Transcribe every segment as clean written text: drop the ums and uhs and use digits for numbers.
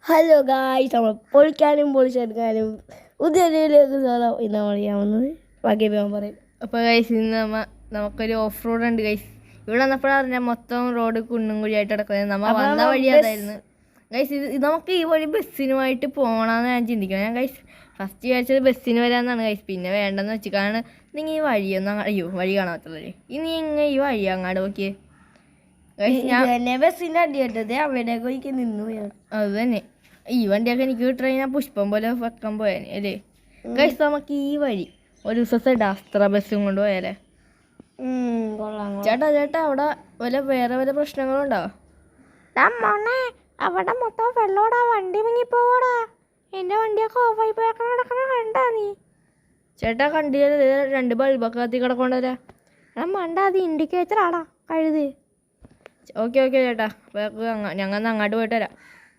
Hello guys, നമ്മൾ പൊളിക്കാനും പൊളിച്ചെടുക്കാനും ഉദയയിലേക്ക് ഇന്ന് നമ്മൾ ചെയ്യാവുന്നത് ബാക്കി പറയും. അപ്പോൾ ഗൈസ് ഇന്ന് നമുക്കൊരു ഓഫ് റോഡ് ഉണ്ട് ഗൈസ്. ഇവിടെ വന്നപ്പോഴാണ് മൊത്തം റോഡ് കുന്നും കുഴിയായിട്ട് കിടക്കുന്നത്. നമ്മൾ വന്ന വഴി അതായിരുന്നു ഗൈസ്. ഇത് നമുക്ക് ഈ വഴി ബസ്സിനുമായിട്ട് പോകണമെന്ന് ഞാൻ ചിന്തിക്കണം. ഞാൻ ഗൈസ് ഫസ്റ്റ് വിചാരിച്ചത് ബസ്സിന് വരാമെന്നാണ് ഗൈസ്. പിന്നെ വേണ്ടെന്ന് വെച്ച് കാരണം നിങ്ങൾ ഈ വഴിയൊന്നും വഴി കാണാൻ പറ്റുള്ളൂ. ഇനി ഇങ്ങനെ ഈ വഴി അങ്ങാട് നോക്കിയേ ഗൈസ്. ഞാൻ ബസ്സിൻ്റെ അടി കേട്ടത് അവിടേക്ക് ഒരിക്കൽ നിന്നു. അത് തന്നെ ഈ വണ്ടിയൊക്കെ എനിക്ക് കിട്ടണ ഞാൻ പുഷ്പം പോലെ വെക്കാൻ പോയാനെ അല്ലേ ഗൈസ്. നമുക്ക് ഈ വഴി ഒരു ദിവസത്തെ ഡാസ്ത്ര ബസ്സും കൊണ്ട് പോയാലേ. ചേട്ടാ അവിടെ വേറെ വല്ല പ്രശ്നങ്ങളുണ്ടോ? അവിടെ മൊത്തം വെള്ളോടാ, വണ്ടി മുങ്ങിപ്പോടാ. എന്റെ വണ്ടിയൊക്കെ ഓഫായി പോയക്കണ കണ്ടാ നീ? ചേട്ടാ കണ്ടില്ല, 2 ബൾബൊക്കെ കത്തി കിടക്കൊണ്ടല്ലേ. മണ്ട അത് ഇൻഡിക്കേറ്റർ ആടാ കഴുത്. ഓക്കെ ചേട്ടാ, ഞങ്ങൾ അങ്ങോട്ട് പോയിട്ട് വരാം.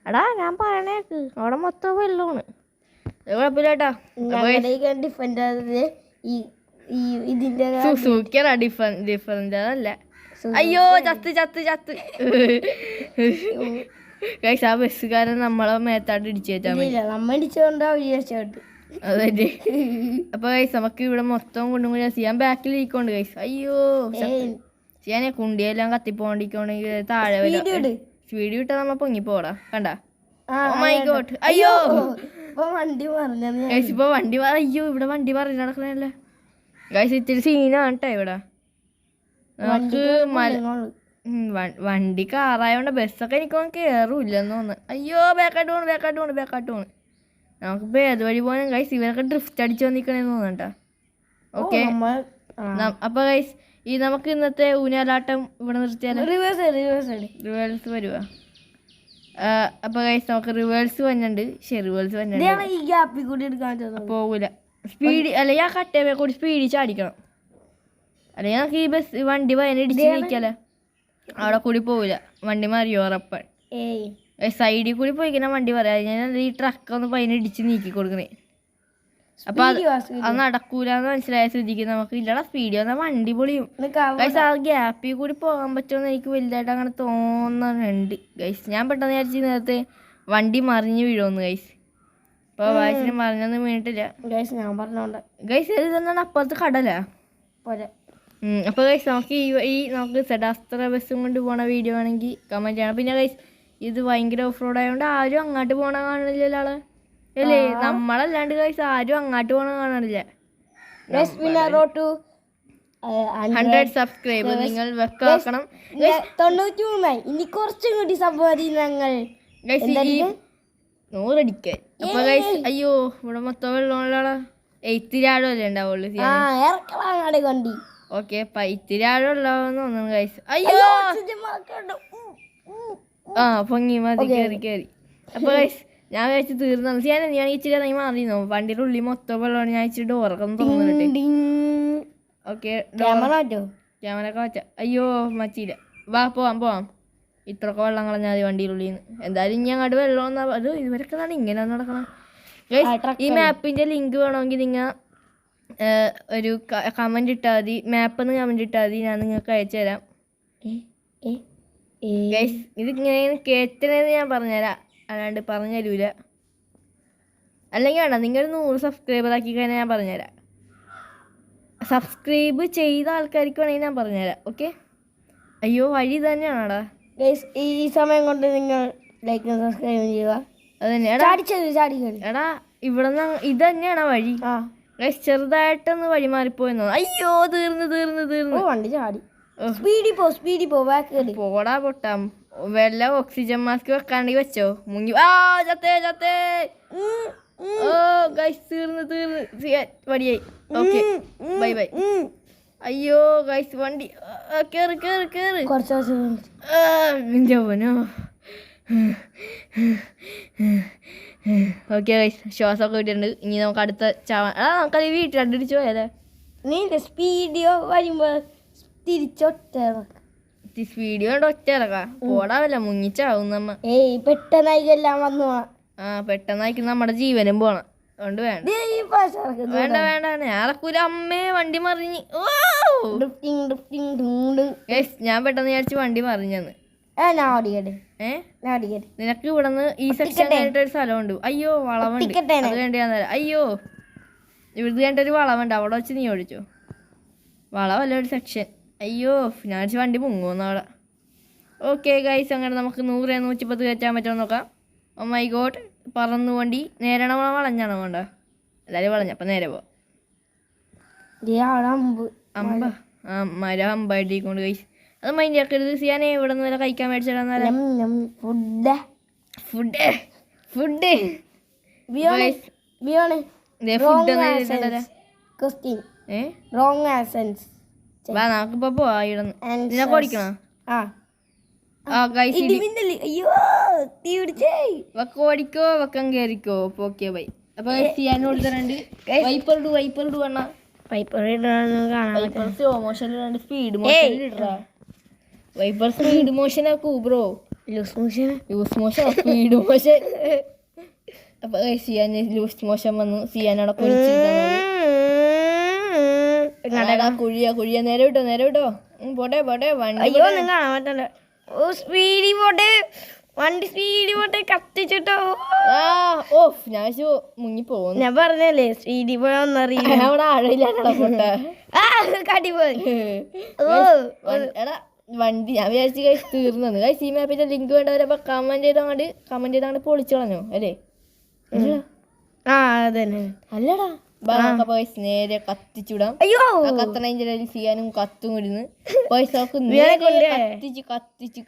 എടാ ഞാൻ പറയണേക്ക് അവിടെ മൊത്തം വെള്ളമാണ്. കുഴപ്പമില്ല ചേട്ടാ. ഇതിന്റെ ഡിഫറൻറ്റ് അതല്ല. അയ്യോ ചത്ത് ഗൈസ്. ആ ബസ്സുകാരൻ നമ്മളെ മേത്താട്ട് ഇടിച്ചു നമ്മ ഇടിച്ചോണ്ട്. അതെ. അപ്പൊ ഗൈസ് നമുക്ക് ഇവിടെ മൊത്തം കൊണ്ടും കൂടി ചെയ്യാൻ ബാക്കിൽ ഇരിക്കോണ്ട് ഗൈസ്. അയ്യോ ചെയ്യാനേ കുണ്ടിയെല്ലാം കത്തിപ്പോണ്ടിക്കോണെങ്കിൽ താഴെ സ്പീഡ് വിട്ടാ നമ്മ പൊങ്ങിപ്പോടാ. കണ്ടാ? അയ്യോ വണ്ടി ഗൈസ് ഇപ്പൊ വണ്ടി അയ്യോ ഇവിടെ വണ്ടി പറഞ്ഞു നടക്കണല്ലേ ഗൈസ്. ഇത്തിരി സീനാണ് കേട്ടോ ഇവിടെ. നമുക്ക് വണ്ടി കാറായോണ്ട് ബസ്സൊക്കെ എനിക്കൊന്നും കയറൂല്ലെന്ന് തോന്നുന്നു. അയ്യോ ബാക്കാട്ട് പോണ്. നമുക്കിപ്പോ ഏത് വഴി പോകാനും ഗൈസ് ഇവരൊക്കെ ഡ്രിഫ്റ്റ് അടിച്ച് വന്നിക്കണേന്ന് തോന്നണ്ട. ഓക്കെ അപ്പൊ ഗൈസ് ഈ നമുക്ക് ഇന്നത്തെ ഊഞ്ഞാലാട്ടം ഇവിടെ നിർത്തിയാലോ? റിവേഴ്സ് വരുവാ. അപ്പൊ ഗൈസ് നമുക്ക് റിവേഴ്സ് വന്നുണ്ട്. പോകൂല സ്പീഡ് അല്ലെങ്കിൽ ആ കട്ടേ കൂടി സ്പീഡിൽ ചാടിക്കണം. അല്ലെങ്കിൽ നമുക്ക് ഈ ബസ് വണ്ടി ഇടിച്ച് നീക്കല്ലേ, അവിടെ കൂടി പോവില്ല. വണ്ടി മറിയോ ഉറപ്പാൻ. സൈഡിൽ കൂടി പോയിക്കണ വണ്ടി പറയാ. ഞാൻ ഈ ട്രക്കൊന്ന് ഇടിച്ച് നീക്കി കൊടുക്കണേ. അപ്പൊ അത് നടക്കൂലെന്ന് മനസ്സിലായ സ്ഥിതിക്ക് നമുക്ക് ഇല്ലടാ സ്പീഡ് വന്നാൽ വണ്ടി പൊളിയും ഗൈസ്. ആ ഗ്യാപ്പിൽ കൂടി പോകാൻ പറ്റുമെന്ന് എനിക്ക് വലുതായിട്ട് അങ്ങനെ തോന്നുന്നുണ്ട് ഗൈസ്. ഞാൻ പെട്ടെന്ന് വിചാരിച്ച് നേരത്തെ വണ്ടി മറിഞ്ഞ് വീഴുമെന്ന് ഗൈസ്. ഇപ്പൊ വായിച്ചിന് മറിഞ്ഞൊന്നും വീണിട്ടില്ല ഗൈസ്. ഞാൻ പറഞ്ഞോണ്ട് ഗൈസ് ഇതെന്നാണ് അപ്പുറത്ത് കടലാ. അപ്പൊ ഗൈസ് നമുക്ക് നമുക്ക് സെഡാസ്ത്ര ബസ്സും കൊണ്ട് പോണ വീഡിയോ ആണെങ്കിൽ കമന്റ് ചെയ്യണം. പിന്നെ ഗൈസ് ഇത് ഭയങ്കര ഓഫ് റോഡ് ആയതുകൊണ്ട് ആരും അങ്ങോട്ട് പോണ കാണില്ലല്ലോ ആള് അല്ലേ? നമ്മളല്ലാണ്ട് ഗൈസ് ആരും അങ്ങോട്ട് പോണ കാണാനില്ല. 100 സബ്സ്ക്രൈബർ നിങ്ങൾ വെക്കണം. 93 ഇനി കുറച്ചും കൂടി സമ്പാദിങ്ങൾ 100 അടിക്കാൻ. അപ്പൊ ഗൈസ് അയ്യോ ഇവിടെ മൊത്തം വെള്ളമുള്ള ഇത്തിരി ആഴമല്ലേ ഉണ്ടാവുള്ളൂ. ഓക്കെ ഇത്തിരി ആഴം ഉള്ളതെന്ന് തോന്നുന്നു ഗൈസ്. അയ്യോ പൊങ്ങി മതി കേറി. അപ്പൊ ഗൈസ് ഞാൻ കഴിച്ച് തീർന്നു. ഞാൻ ഇച്ചിരി നീ മാറിയിരുന്നു. വണ്ടിയുടെ ഉള്ളിൽ മൊത്തം വെള്ളമാണ്. ഞാൻ ഇച്ചിരി ഡോറൊക്കെ തുറന്നിട്ട്. ഓക്കെ ക്യാമറ ഒക്കെ വെച്ച. അയ്യോ മച്ചിയില്ല. വാ പോവാം. ഇത്രയൊക്കെ വെള്ളം കളഞ്ഞാൽ മതി വണ്ടിയുടെ ഉള്ളിൽ നിന്ന്. എന്തായാലും ഇനി അങ്ങോട്ട് വെള്ളം അത് ഇവരൊക്കെ ഇങ്ങനെ നടക്കണം. ഈ മാപ്പിന്റെ ലിങ്ക് വേണമെങ്കിൽ നിങ്ങൾ ഒരു കമന്റ് ഇട്ടാൽ മതി. മാപ്പെന്ന് കമന്റ് ഇട്ടാൽ മതി. ഞാൻ നിങ്ങൾക്ക് അയച്ചു തരാം. ഇതിങ്ങനെ കേറ്റണേന്ന് ഞാൻ പറഞ്ഞുതരാം, അല്ലാണ്ട് പറഞ്ഞു തരൂല. അല്ലെങ്കിൽ വേണ്ട നിങ്ങൾ 100 സബ്സ്ക്രൈബർ ആക്കി കഴിഞ്ഞാൽ ഞാൻ പറഞ്ഞുതരാം. സബ്സ്ക്രൈബ് ചെയ്ത ആൾക്കാർക്ക് വേണമെങ്കിൽ ഞാൻ പറഞ്ഞുതരാം. ഓക്കെ അയ്യോ വഴി തന്നെയാണോടാ ഈ സമയം കൊണ്ട് നിങ്ങൾ ലൈക്ക് സബ്സ്ക്രൈബ് ചെയ്യുക. അത് തന്നെ എടാ ഇവിടെ ഇത് തന്നെയാണോ വഴി? ചെറുതായിട്ടൊന്ന് വഴി മാറിപ്പോയെന്നോ. അയ്യോ തീർന്നു വണ്ടി ചാടി. സ്പീഡിൽ പോ പോടാ പൊട്ടാം. വല്ല ഓക്സിജൻ മാസ്ക് വെക്കാണ്ടെങ്കിൽ വെച്ചോ. മുങ്ങി ചത്തേ. ഓ ഗൈസ് തീർന്നു വടിയായി. Okay bye. അയ്യോ ഗൈസ് വണ്ടി കേറ് ജവനോ. ഓക്കെ ഗൈസ് ശ്വാസമൊക്കെ വിട്ടിട്ടുണ്ട്. ഇനി നമുക്ക് അടുത്ത നമുക്കത് വീട്ടിൽ അടിച്ചു പോയാലേ. നീന്റെ സ്പീഡിയോ വരുമ്പോ സ്പീഡിയോ കൊണ്ട് ഒറ്റ ഇറക്കാം. പോടാവല്ല മുങ്ങിച്ചാവും നമ്മ. പെട്ടെന്നായിക്കെല്ലാം വന്നു. പെട്ടെന്നായിക്ക് നമ്മുടെ ജീവനും പോണം. അതുകൊണ്ട് വേണ്ട ഞാറക്കൂല. അമ്മേ വണ്ടി മറിഞ്ഞ്. ഞാൻ പെട്ടെന്ന് വിചാരിച്ചു വണ്ടി മറിഞ്ഞെന്ന്. ഞാൻ ഓടിക്കട്ടെ ഞാൻ ഓടിക്കട്ടെ. നിനക്ക് ഇവിടെ നിന്ന് ഈ സെക്ഷൻ കഴിഞ്ഞിട്ട് ഒരു സ്ഥലമുണ്ട്. അയ്യോ വളവുണ്ട്, അത് വേണ്ടി ഞാൻ തരാം. അയ്യോ ഇവിടുന്ന് കഴിഞ്ഞിട്ട് ഒരു വളവുണ്ട്, അവിടെ വെച്ച് നീ ഓടിച്ചോ. വളവല്ല ഒരു സെക്ഷൻ. അയ്യോ ഞാൻ വണ്ടി മുങ്ങുന്നു അവിടെ. ഓക്കെ ഗൈസ്, അങ്ങനെ നമുക്ക് 100 110 കയറ്റാൻ പറ്റുമോ നോക്കാം. ഓ മൈ ഗോഡ്, പറന്നു വണ്ടി. നേരാണോ വളഞ്ഞാണോ വേണ്ട? എല്ലാവരും വളഞ്ഞ അപ്പം നേരെ പോവാം. അമ്പ മര അമ്പായിട്ടിരിക്കൊണ്ട് ഗൈസ്. അത് മൈൻഡ് ആക്കരുത്. സിയാനെ ഇവിടെ നിന്ന് വരെ കഴിക്കാൻ മേടിച്ചിടാന്നാലും ഫുഡ് ഫുഡ് ഫുഡ് നമുക്കിപ്പോ പോവാ. ഇവിടുന്ന് നിനക്ക് ഓടിക്കണോ? ഓടിക്കോ വെക്കം കയറിക്കോ. Okay bye. അപ്പൊ സിയാനോട് തരണ്ട് വൈപ്പർ ഇടു വേണ. വൈപ്പർ സ്ലോ മോഷനിൽ സ്പീഡ് മോഷനിൽ ഇടാ. വൈപ്പർ സ്പീഡ് മോഷൻ ആക്കൂ bro. Loose motion speed motion. അപ്പൊ സിയാൻ ലൂസ് മോഷൻ വന്നു. സിയാനോടെ കുഴിയ നേരെ വിട്ടോ. പോട്ടെ വണ്ടി വണ്ടി സ്പീഡി പോട്ടെ കത്തിച്ചിട്ടോ. ഞാൻ മുങ്ങി പോകുന്നു. ഞാൻ പറഞ്ഞല്ലേ സ്പീഡി പോയാന്നറിയില്ല. അവിടെ ആഴയില്ലാട്ടാ പോട്ടെ. എടാ വണ്ടി ഞാൻ വിചാരിച്ചു കഴിച്ച് തീർന്നത്. കഴിച്ച് ഈ മാപ്പിന്റെ ലിങ്ക് വേണ്ടവരപ്പോ കമന്റ് ചെയ്തങ്ങോട്ട് പൊളിച്ചു കളഞ്ഞോ അല്ലേ? അതന്നെ അല്ലടാ. നേരെ കത്തിച്ചുവിടാം. അയ്യോ കത്തണ ചെയ്യാനും കത്തും ഇടുന്ന് പൈസ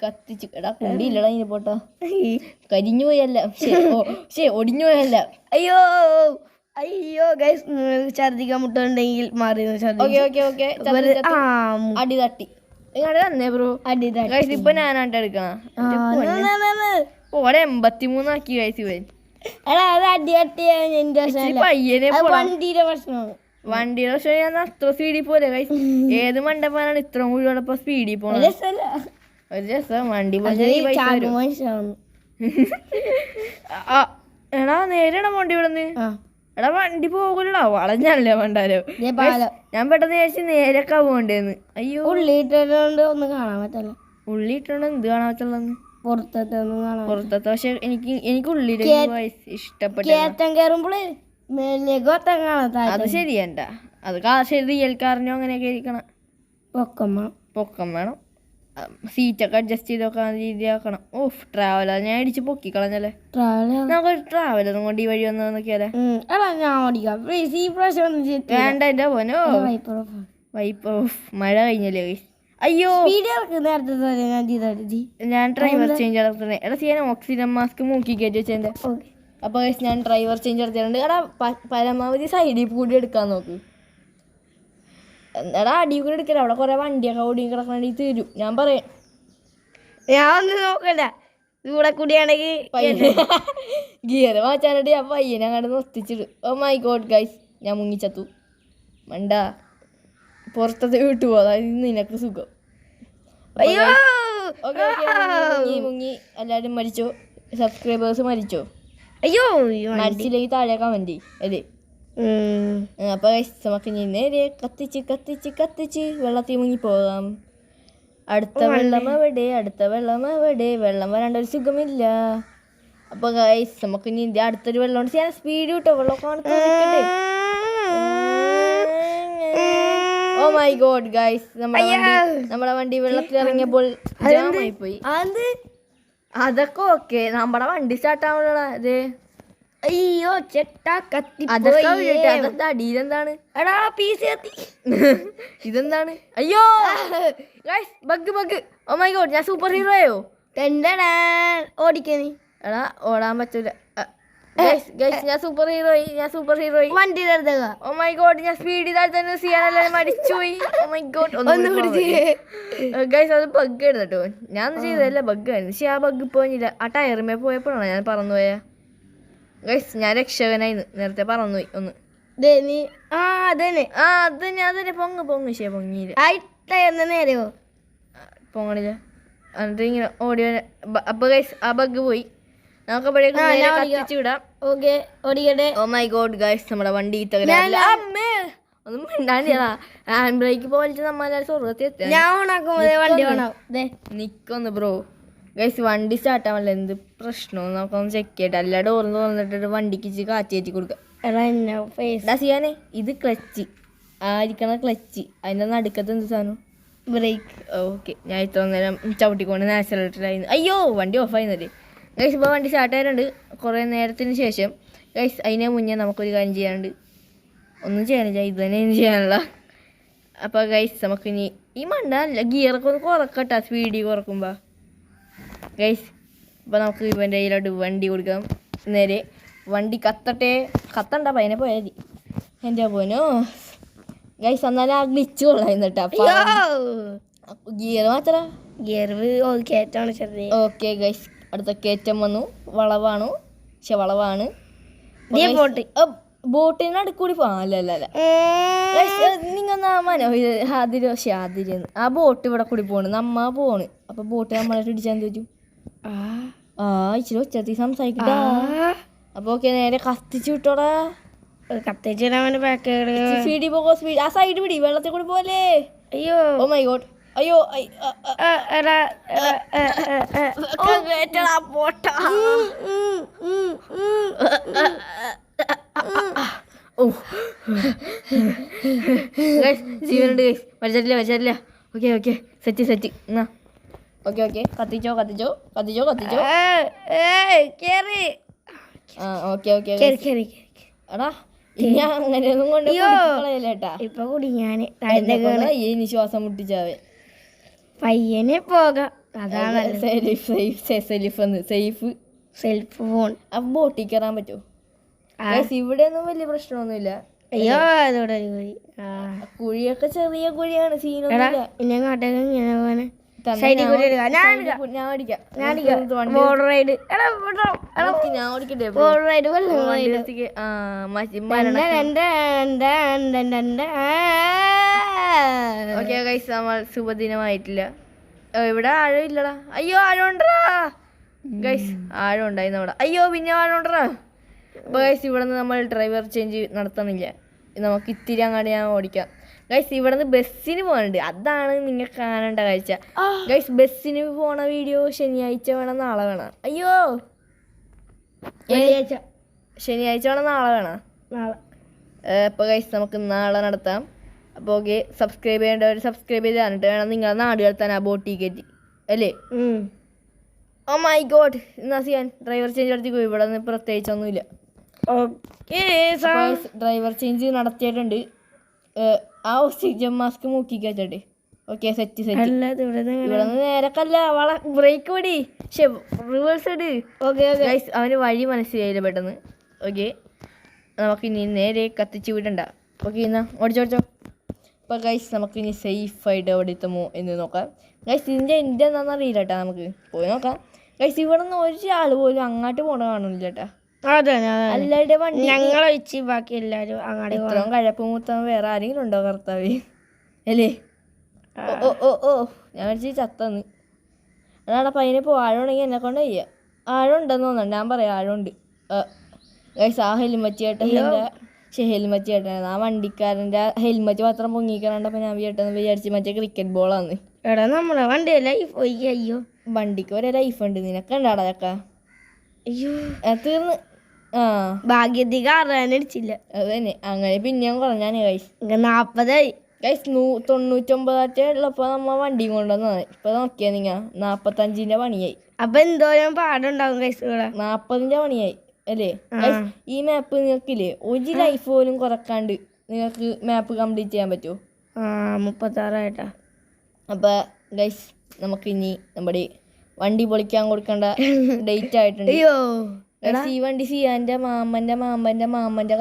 കത്തിച്ച് എടാ കൊണ്ടില്ലടാ ഇനി പോട്ടാ. കരിഞ്ഞു പോയല്ല ഒടിഞ്ഞു പോയല്ല. അയ്യോ ഗൈസ്, ഛർദിക്കാൻ മുട്ടുണ്ടെങ്കിൽ മാറി. അടി തട്ടി ഇങ്ങോട്ട് തന്നെ ബ്രോ. അടി തട്ടി ഇപ്പൊ ഞാനാട്ട് എടുക്കണ. ഓടെ 83 ആക്കി കഴിച്ച് പോയി. വണ്ടിയുടെ പ്രശ്നമാണ്. ഞാൻ അത്ര സ്പീഡിൽ പോലെ കഴിച്ചു. ഏത് മണ്ടപ്പാനാണ് ഇത്ര കൂടിയോടൊപ്പം സ്പീഡിൽ പോണത്? ഒരു രസം വണ്ടി എടാ നേരെയാണോ വണ്ടി ഇവിടുന്ന്? എടാ വണ്ടി പോകൂലടാ, വളഞ്ഞല്ലേ വേണ്ടാലോ. ഞാൻ പെട്ടെന്ന് വിചാരിച്ചു നേരൊക്കെ പോകണ്ടേന്ന്. അയ്യോ ഉള്ളിട്ടോണ്ട് ഒന്നും കാണാൻ പറ്റില്ല. ഉള്ളിട്ടോണ്ട് എന്ത് കാണാൻ പറ്റുള്ളന്ന്? പുറത്തത്തെ പക്ഷെ എനിക്ക് ഉള്ളിലേക്ക് ഇഷ്ടപ്പെട്ടു. അത് ശരിയണ്ട. അത് റിയൽ കാറിനോ അങ്ങനെയൊക്കെ ഇരിക്കണം. പൊക്കം വേണം. സീറ്റൊക്കെ അഡ്ജസ്റ്റ് ചെയ്ത് വെക്കാൻ രീതി ആക്കണം. ഓഫ് ട്രാവലർ ഞാൻ ഇടിച്ച് പൊക്കിക്കളഞ്ഞല്ലേ. നമുക്ക് ട്രാവലറും കൊണ്ട് ഈ വഴി വന്നു നോക്കിയാലേ. വേണ്ട എന്റെ പോനോ. വൈപ്പ് ഓഫ് മഴ കഴിഞ്ഞല്ലേ. അയ്യോ ഞാൻ ഡ്രൈവർ ചേഞ്ച് നടത്തുന്നത്. എടാ ചെയ്യാൻ ഓക്സിജൻ മാസ്ക് മൂക്കി കയറ്റി വെച്ചെന്റെ. അപ്പൊ ഞാൻ ഡ്രൈവർ ചേഞ്ച് നടത്തിയിട്ടുണ്ട്. എടാ പരമാവധി സൈഡിൽ കൂടി എടുക്കാൻ നോക്ക്. എടാ അടി കൂടി എടുക്കല. അവിടെ കുറെ വണ്ടിയൊക്കെ ഓടി കിടക്കണി തീരും. ഞാൻ പറയാം നോക്കണ്ട ഇവിടെ കൂടിയാണെങ്കിൽ ഗിയർ മാറ്റാനായിട്ട് ഞാൻ പയ്യനെ അങ്ങോട്ട് നിർത്തിച്ചിടും. ഓ മൈ ഗോഡ് ഗൈസ്, ഞാൻ മുങ്ങിച്ചത്തു. മണ്ട പുറത്തത്തെ വീട്ടു പോ, അതായത് നിനക്ക് സുഖം. അയ്യോ മുങ്ങി എല്ലാരും മരിച്ചോ? സബ്സ്ക്രൈബേഴ്സ് മരിച്ചോ? അയ്യോ മരിച്ചില്ലെങ്കിൽ താഴെ കമന്റ് അല്ലേ. അപ്പൊ നമുക്ക് നേരെ കത്തിച്ച് വെള്ളത്തിൽ മുങ്ങി പോകാം. അടുത്ത വെള്ളം എവിടെ? വെള്ളം വരാണ്ട ഒരു സുഖമില്ല. അപ്പൊ ഗൈസ് നമുക്ക് ഇനി അടുത്തൊരു വെള്ളം ചെയ്യാൻ സ്പീഡ് കിട്ടോ. വെള്ളമൊക്കെ ഓ മൈ ഗോഡ് ഗൈസ്, നമ്മുടെ വണ്ടി വെള്ളത്തിൽ ഇറങ്ങിയപ്പോൾ ജാമായി പോയി. അതൊക്കെ ഓക്കെ, നമ്മുടെ വണ്ടി സ്റ്റാർട്ടാവുള്ളടാ. അതെ അയ്യോ ചെട്ടാ കത്തി. അതൊക്കെ അതെന്താ അടിയിലെന്താണ്? എടാ പീസ് കത്തി. ഇതെന്താണ്? അയ്യോ guys bug. Oh my god, ഞാൻ സൂപ്പർ ഹീറോയോ? ഓടിക്കേ നീ. എടാ ഓടാൻ പറ്റൂല. ഞാൻ സൂപ്പർ ഹീറോയി വണ്ടി. ഓ മൈ ഗോഡ്, ഞാൻ സ്പീഡിൽ തന്നെ ചെയ്യാനല്ലേ മരിച്ചുപോയി. ഓ മൈ ഗോഡ് ഗൈസ്, അത് ബഗ് ആയിരുന്നു കേട്ടോ. ഞാൻ ചെയ്തതല്ല, ബഗ് ആയിരുന്നു. പക്ഷെ ആ ബഗ് പോയില്ല. ആ ടയറിമേ പോയപ്പോഴാണ് ഞാൻ പറന്നുപോയ. ഗൈസ് ഞാൻ രക്ഷകനായിരുന്നു, നേരത്തെ പറന്നുപോയി ഒന്ന്. അതന്നെ പൊങ്ങ് ശേ പൊങ്ങിയില്ല. നേരെയോ പൊങ്ങണില്ല. എന്നിട്ട് ഇങ്ങനെ ഓടി. അപ്പൊ ഗൈസ് ആ ബഗ് പോയി. നമുക്ക് വിടാം. ഓ മൈ ഗോഡ് ഗൈസ്, നമ്മുടെ വണ്ടി ഒന്നും മിണ്ടാണ്ടിയാ. ഹാൻഡ് ബ്രേക്ക് പോയിട്ട് നമ്മളെല്ലാരും സ്വർഗത്തിൽ നിക്കൊന്ന് ബ്രോ. ഗൈസ് വണ്ടി സ്റ്റാർട്ടാവല്ല എന്ത് പ്രശ്നവും നമുക്കൊന്ന് ചെക്ക് ചെയ്യട്ടെ. എല്ലാ ഡോറും തുറന്നിട്ടിട്ട് വണ്ടിക്ക് ഇച്ചിരി കാറ്റ് കയറ്റി കൊടുക്കുക. എടാ ചെയ്യാനേ ഇത് ക്ലച്ച് ആയിരിക്കണ ക്ലച്ച്, അതിൻ്റെ നടുക്കത്ത് എന്ത് സാധനം ബ്രേക്ക്. ഓക്കെ, ഞാൻ ഇത്ര നേരം ചവിട്ടിക്കൊണ്ട് നാച്ചുറലായിരുന്നു. അയ്യോ വണ്ടി ഓഫായിരുന്നല്ലേ ഗൈസ്. ഇപ്പോൾ വണ്ടി സ്റ്റാർട്ട് ആയിട്ടുണ്ട് കുറേ നേരത്തിന് ശേഷം. ഗൈസ് അതിനെ മുന്നേ നമുക്കൊരു കാര്യം ചെയ്യാനുണ്ട്. ഒന്നും ചെയ്യാനില്ല, ഇത് തന്നെ ചെയ്യാനുള്ള. അപ്പോൾ ഗൈസ് നമുക്കിനി ഈ മണ്ടല്ല ഗിയറൊക്കെ ഒന്ന് കുറക്കട്ടാ, സ്പീഡിൽ കുറക്കുമ്പോൾ ഗൈസ്. അപ്പോൾ നമുക്ക് ഇവൻ്റെ കയ്യിലോട്ട് വണ്ടി കൊടുക്കാം. നേരെ വണ്ടി കത്തണ്ട പയ്യനെ പോയാൽ മതി. എൻ്റെ പോനോ ഗൈസ്, എന്നാലും ആ ഗ്ലിച്ച് കൊള്ളായിരുന്നട്ടാ. ഗിയർ മാത്രം ഗിയർ കയറ്റാണ് ചെറിയ. ഓക്കെ ഗൈസ്, അടുത്ത കയറ്റം വന്നു. വളവാണ്. ബോട്ടിന് അടുക്കൂടി പോകാം. അല്ല നിങ്ങൾ ആതിരെന്ന് ആ ബോട്ട് ഇവിടെ കൂടി പോണ്, നമ്മ പോണ്. അപ്പൊ ബോട്ട് നമ്മളായിട്ട് ഇടിച്ചാൻ ചോദിച്ചു. ഇച്ചിരി ഒച്ചത്തി സംസാരിക്കട്ടാ. അപ്പൊ ഓക്കെ, നേരെ കത്തിച്ചു വിട്ടോടാ. സ്പീഡിൽ പോകോ, സ്പീഡ് ആ സൈഡ് പിടി, വെള്ളത്തിൽ കൂടി പോലെ. അയ്യോ ഓ മൈ ഗോഡ്, അയ്യോ പോട്ടാ. ജീവനുണ്ട് ഗൈസ്, വലിച്ചിട്ടില്ല. ഓക്കെ സെറ്റ് എന്നാ. ഓക്കെ കത്തിച്ചോ. ഓക്കെ എടാ ഇനി അങ്ങനെയൊന്നും കൊണ്ട് കളയല്ലേട്ടാ. ഇപ്പൊ കൂടി ഞാന് ഇനി ശ്വാസം മുട്ടിച്ചാവേ. പയ്യനെ പോകാം, അതാണ് സെൽഫ് ഫോൺ. അപ്പൊ ബോട്ടിൽ കയറാൻ പറ്റുമോ? ഇവിടെ ഒന്നും വലിയ പ്രശ്നമൊന്നുമില്ല. അയ്യോ അതോടെ കുഴിയൊക്കെ ചെറിയ കുഴിയാണ്, സീനൊന്നുമില്ല. പിന്നെ കാട്ടൊക്കെ ഇങ്ങനെ പോനെ. ശുഭദിനമായിട്ടില്ല. ഇവിടെ ആഴം ഇല്ലടാ. അയ്യോ ആഴം ഉണ്ടടാ ഗൈസ്, ആഴം ഉണ്ടായിരുന്നു അവിടെ. അയ്യോ പിന്നെ ആഴം ഉണ്ടടാ. അപ്പോൾ ഗൈസ് ഇവിടെ നിന്ന് നമ്മൾ ഡ്രൈവർ ചേഞ്ച് നടത്തണില്ല, നമുക്ക് ഇത്തിരി അങ്ങോട്ട് ഞാൻ ഓടിക്കാം. ഗൈസ് ഇവിടെ നിന്ന് ബസ്സിന് പോകാനുണ്ട്, അതാണ് നിങ്ങൾ കാണേണ്ട കാഴ്ച. ഗൈസ് ബസ്സിന് പോണ വീഡിയോ ശനിയാഴ്ച വേണം, നാളെ വേണം. അയ്യോ ശനിയാഴ്ച വേണം, നാളെ വേണം. അപ്പോൾ ഗൈസ് നമുക്ക് നാളെ നടത്താം. അപ്പോൾ ഓക്കെ, സബ്സ്ക്രൈബ് ചെയ്യേണ്ടവർ സബ്സ്ക്രൈബ് ചെയ്ത് തന്നിട്ട് വേണം നിങ്ങളെ നാട് കടത്താൻ ആ ബോട്ടിൽ കയറ്റി അല്ലേ. ഓ മൈ ഗോഡ്, എന്നാ ചെയ്യാൻ ഡ്രൈവർ ചേഞ്ച് നടത്തിക്കോ. ഇവിടെ നിന്ന് പ്രത്യേകിച്ചൊന്നുമില്ല. ഡ്രൈവർ ചേഞ്ച് നടത്തിയിട്ടുണ്ട്. ആ ഓക്സിജൻ മാസ്ക് മൂക്കിക്ക് വെച്ചോട്ടെ. Okay set. ഇവിടെ നിന്ന് നേരക്കല്ല ബ്രേക്ക് പിടി, റിവേഴ്സ് ഇട്. ഓക്കെ അവന് വഴി മനസ്സിലായില്ല പെട്ടെന്ന്. ഓക്കെ നമുക്ക് ഇനി നേരെ കത്തിച്ച് വിടണ്ട. ഓക്കെ എന്നാ ഓടിച്ചോടിച്ചോ. അപ്പോൾ ഗൈസ് നമുക്ക് ഇനി സേഫായിട്ട് എവിടെ എത്തുമോ എന്ന് നോക്കാം. ഗൈസ് ഇതിൻ്റെ എന്താണെന്ന് അറിയില്ല കേട്ടോ, നമുക്ക് പോയി നോക്കാം. ഗൈസ് ഇവിടെ നിന്ന് ഒരാൾ പോലും അങ്ങോട്ട് പോണ കാണുന്നില്ല കേട്ടാ. എല്ലാവരുടെ വണ്ടി ഞങ്ങളൊഴിച്ച് ബാക്കി എല്ലാവരും അങ്ങോട്ട്. ഇത്രയും കഴപ്പ് മൂത്തം വേറെ ആരെങ്കിലും ഉണ്ടോ കർത്താവ് അല്ലേ? ഓ ഞാൻ വിളിച്ച് ചത്തന്ന്. അതാണ് പയ്യനെ ആഴമുണ്ടെങ്കിൽ എന്നെ കൊണ്ട് ചെയ്യാം. ആഴം ഉണ്ടെന്ന് തോന്നുന്നുണ്ട്, ഞാൻ പറയാം ആഴമുണ്ട്. ഗൈസ് ആ ഹെൽമറ്റ് ചേട്ടൻ ആ വണ്ടിക്കാരൻ്റെ ഹെൽമറ്റ് മാത്രം പൊങ്ങിക്കണണ്ടപ്പോൾ ഞാൻ വിചാരിച്ച് മറ്റേ ക്രിക്കറ്റ് ബോളാന്ന്. എടാ നമ്മുടെ വണ്ടി ലൈഫ് പോയി. അയ്യോ വണ്ടിക്ക് ഒരേ ലൈഫ് ഉണ്ട്, നിനക്ക് ഉണ്ടാടാ ചക്ക. അയ്യോ തീർന്ന്. ഭാഗ്യത്തിൽ കാറാനടിച്ചില്ല. അത് തന്നെ, അങ്ങനെ പിന്നെയും കുറഞ്ഞാണ് ഗൈസ്. 40 ഗൈസ് 99 ഉള്ളപ്പോൾ നമ്മ വണ്ടിയും കൊണ്ടുവന്നാണ്. ഇപ്പൊ നോക്കിയാ നിങ്ങ 45ന്റെ പണിയായി. അപ്പൊ എന്തോരം പാടുണ്ടാവും ഗൈസ്. 40ന്റെ പണിയായി അല്ലേ? ഈ മാപ്പ് നിങ്ങൾക്കില്ലേ ഒരു ലൈഫ് പോലും കുറക്കാണ്ട് നിങ്ങൾക്ക് മാപ്പ് കംപ്ലീറ്റ് ചെയ്യാൻ പറ്റുമോ? 36 അപ്പൊ ഗൈസ് നമുക്ക് ഇനി നമ്മുടെ വണ്ടി പൊളിക്കാൻ കൊടുക്കേണ്ട ഡേറ്റ് ആയിട്ടുണ്ട്. ഈ വണ്ടി സിയാന്റെ മാമന്റെ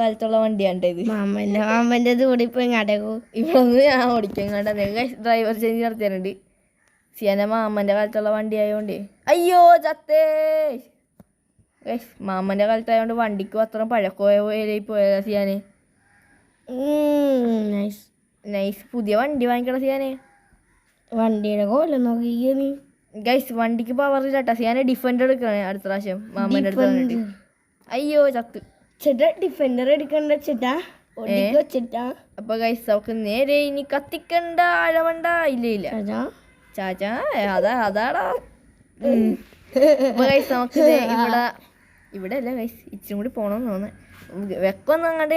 കാലത്തുള്ള വണ്ടിയാണ് ഇത്. മാമന്റെ കൂടി ഇപ്പൊ ഇവിടെ നിന്ന് ഞാൻ ഓടിക്കാൻ ഡ്രൈവർ ചേഞ്ച് നടത്തിയാലുണ്ട്. സിയാന്റെ മാമന്റെ കാലത്തുള്ള വണ്ടി ആയതുകൊണ്ട്. അയ്യോ ചത്തേ. മാമന്റെ കാലത്തായതുകൊണ്ട് വണ്ടിക്ക് അത്ര പഴക്കമായി പോയതാ സിയാന്. നൈസ് പുതിയ വണ്ടി വാങ്ങിക്കണ സിയാനെ. വണ്ടിയുടെ കോല നോക്കിയ നീ ഗൈസ്. വണ്ടിക്ക് പവർ ഇല്ലാട്ടാ, സിയാനെ ഡിഫൻഡർ എടുക്കണേ അടുത്ത പ്രാവശ്യം മാമന്റെ അടുത്ത് വന്നിട്ട്. അയ്യോ ചത്ത്. ചേട്ടാ ഡിഫൻഡർ എടുക്കണ്ട ചേട്ടാ. അപ്പൊ ഗൈസ് അവക്ക് നേരെ ഇനി കത്തിക്കണ്ട അഴവണ്ട. ഇല്ല ചാച്ചാ അതാടാ അപ്പൊ ഗൈസ് നമുക്ക് ദേ ഇവിടെ അല്ല ഗൈസ് ഇച്ചിരി കൂടി പോണമെന്ന് തോന്നുന്നു. വെക്കൊന്നും അങ്ങോട്ട്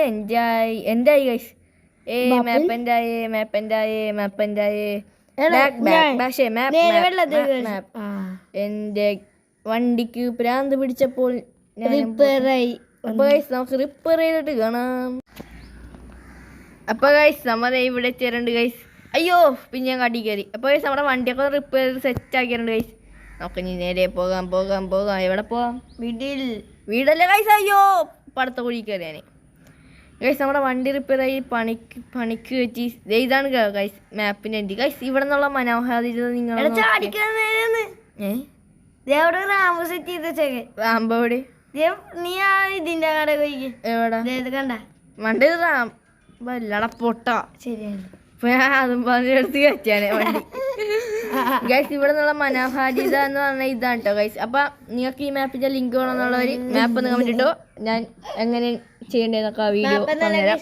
എൻ്റെ ആയി ഗൈസ്. മാപ്പ് എൻ്റെ വണ്ടിക്ക് പ്രാന്ത് പിടിച്ചപ്പോൾ അപ്പൊ ഗൈസ് നമുക്ക് റിപ്പയർ ചെയ്തിട്ട് കാണാം. അപ്പൊ ഗൈസ് നമ്മുടെ ഇവിടെ എത്തിയിട്ടുണ്ട് ഗൈസ്. അയ്യോ പിന്നെ ഞാൻ കാട്ടി കയറി. അപ്പൊ ഗൈസ് നമ്മുടെ വണ്ടിയൊക്കെ റിപ്പയർ ചെയ്ത് സെറ്റ് ആക്കിയിട്ടുണ്ട് ഗൈസ്. നമുക്ക് ഇനി നേരെ പോകാം. എവിടെ പോകാം? വീടല്ലേ ഗൈസ്. അയ്യോ പടത്ത കുഴി കയറിയാന് ഗൈസ്. നമ്മുടെ വണ്ടി റിപ്പയർ ആയി പണിക്ക് വെച്ച് ഇതാണ് ഗൈസ് മാപ്പിന്റെ എൻ്റെ ഗൈസ്. ഇവിടെ നിന്നുള്ള മനോഹാരിത നിങ്ങൾ റാമ്പവിടെ എവിടെ വണ്ടി റാം വല്ലട പൊട്ട ശരിയാണ്. അതും പറഞ്ഞെടുത്ത് കയറ്റാനേ വണ്ടി ഗൈസ്. ഇവിടെ നിന്നുള്ള മനോഹാരിത എന്ന് പറഞ്ഞാൽ ഇതാണ് കേട്ടോ ഗൈസ്. അപ്പൊ നിങ്ങൾക്ക് ഈ മാപ്പിന്റെ ലിങ്ക് വേണമെന്നുള്ളവര് മാപ്പ് ഒന്ന് കമന്റ് ഇട്ടോ. ഞാൻ എങ്ങനെ ചെയ്യേണ്ടതെന്നൊക്കെ ആ വീഡിയോ പറഞ്ഞുതരാം.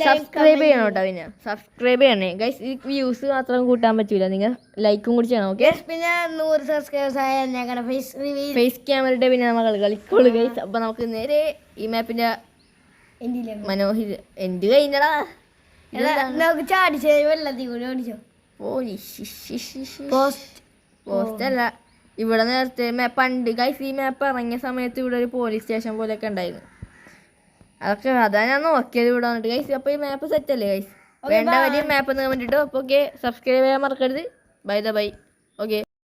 സബ്സ്ക്രൈബ് ചെയ്യണം കേട്ടോ. പിന്നെ സബ്സ്ക്രൈബ് ചെയ്യണേ ഗൈസ്. ഈ വ്യൂസ് മാത്രം കൂട്ടാൻ പറ്റൂല, നിങ്ങൾ ലൈക്കും കൂടി ചെയ്യണം. ഓക്കെ പിന്നെ 100 സബ്സ്ക്രൈബേഴ്സ് ആയ ഞങ്ങളുടെ ഫേസ് ക്യാമറയുടെ പിന്നെ നമ്മൾ കളിക്കോളൂ ഗൈസ്. അപ്പൊ നമുക്ക് നേരെ ഈ മാപ്പിന്റെ മനോഹര എന്ത് കഴിഞ്ഞടാ പോസ്റ്റ് അല്ല. ഇവിടെ നേരത്തെ പണ്ട് ഗൈസ് ഈ മാപ്പ് ഇറങ്ങിയ സമയത്ത് ഇവിടെ ഒരു പോലീസ് സ്റ്റേഷൻ പോലെയൊക്കെ ഉണ്ടായിരുന്നു. അതാ ഞാൻ നോക്കിയത് ഇവിടെ വന്നിട്ട് ഗൈസ്. അപ്പൊ ഈ മാപ്പ് സെറ്റ് അല്ലേ ഗൈസ്? വേണ്ടവര് മാപ്പ് ഒന്ന് കമന്റ് ഇട്ടോ. അപ്പൊ ഓക്കെ, സബ്സ്ക്രൈബ് ചെയ്യാൻ മറക്കരുത്. ബൈ. ഓക്കെ.